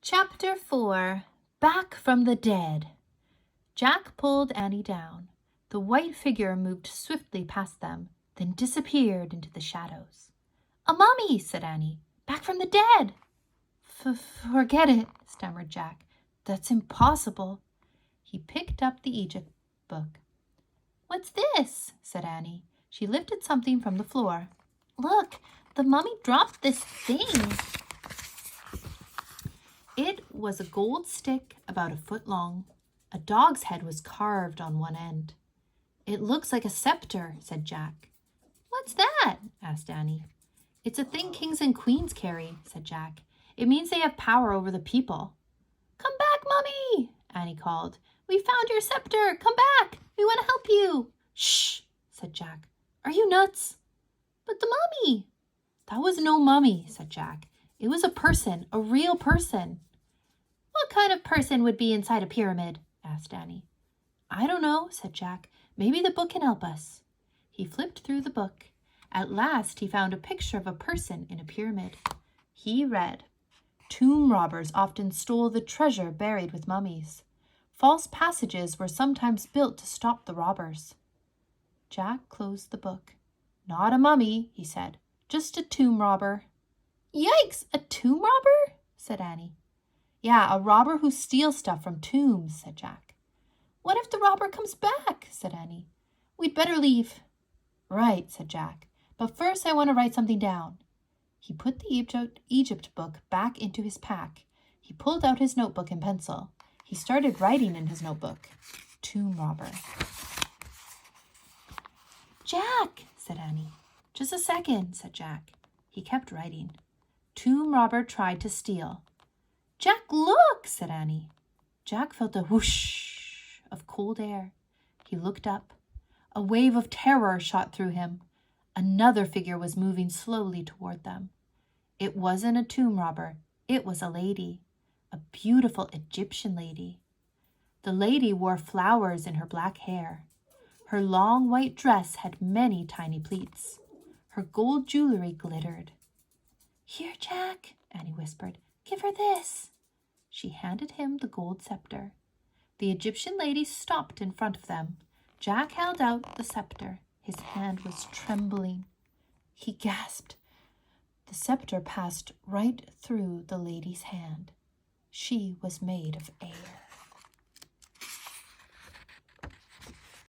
Chapter 4. Back from the Dead. Jack pulled Annie down. The white figure moved swiftly past them, then disappeared into the shadows. "A mummy," said Annie. "Back from the dead." Forget it," stammered Jack. "That's impossible." He picked up the Egypt book. "What's this?" said Annie. She lifted something from the floor. "Look, the mummy dropped this thing." It was a gold stick about a foot long. A dog's head was carved on one end. "It looks like a scepter," said Jack. "What's that?" asked Annie. "It's a thing kings and queens carry," said Jack. "It means they have power over the people." "Come back, Mummy!" Annie called. "We found your scepter! Come back! We want to help you!" "Shh!" said Jack. "Are you nuts?" "But the mummy!" "That was no mummy," said Jack. "It was a person, a real person." "What kind of person would be inside a pyramid?" asked Annie. "I don't know," said Jack. "Maybe the book can help us." He flipped through the book. At last he found a picture of a person in a pyramid. He read, "Tomb robbers often stole the treasure buried with mummies. False passages were sometimes built to stop the robbers." Jack closed the book. "Not a mummy," he said. "Just a tomb robber." "Yikes! A tomb robber?" said Annie. "Yeah, a robber who steals stuff from tombs," said Jack. "What if the robber comes back?" said Annie. "We'd better leave." "Right," said Jack. "But first I want to write something down." He put the Egypt book back into his pack. He pulled out his notebook and pencil. He started writing in his notebook. "Tomb robber." "Jack," said Annie. "Just a second," said Jack. He kept writing. "Tomb robber tried to steal." "Jack, look," said Annie. Jack felt a whoosh of cold air. He looked up. A wave of terror shot through him. Another figure was moving slowly toward them. It wasn't a tomb robber. It was a lady, a beautiful Egyptian lady. The lady wore flowers in her black hair. Her long white dress had many tiny pleats. Her gold jewelry glittered. "Here, Jack," Annie whispered. "Give her this." She handed him the gold scepter. The Egyptian lady stopped in front of them. Jack held out the scepter. His hand was trembling. He gasped. The scepter passed right through the lady's hand. She was made of air.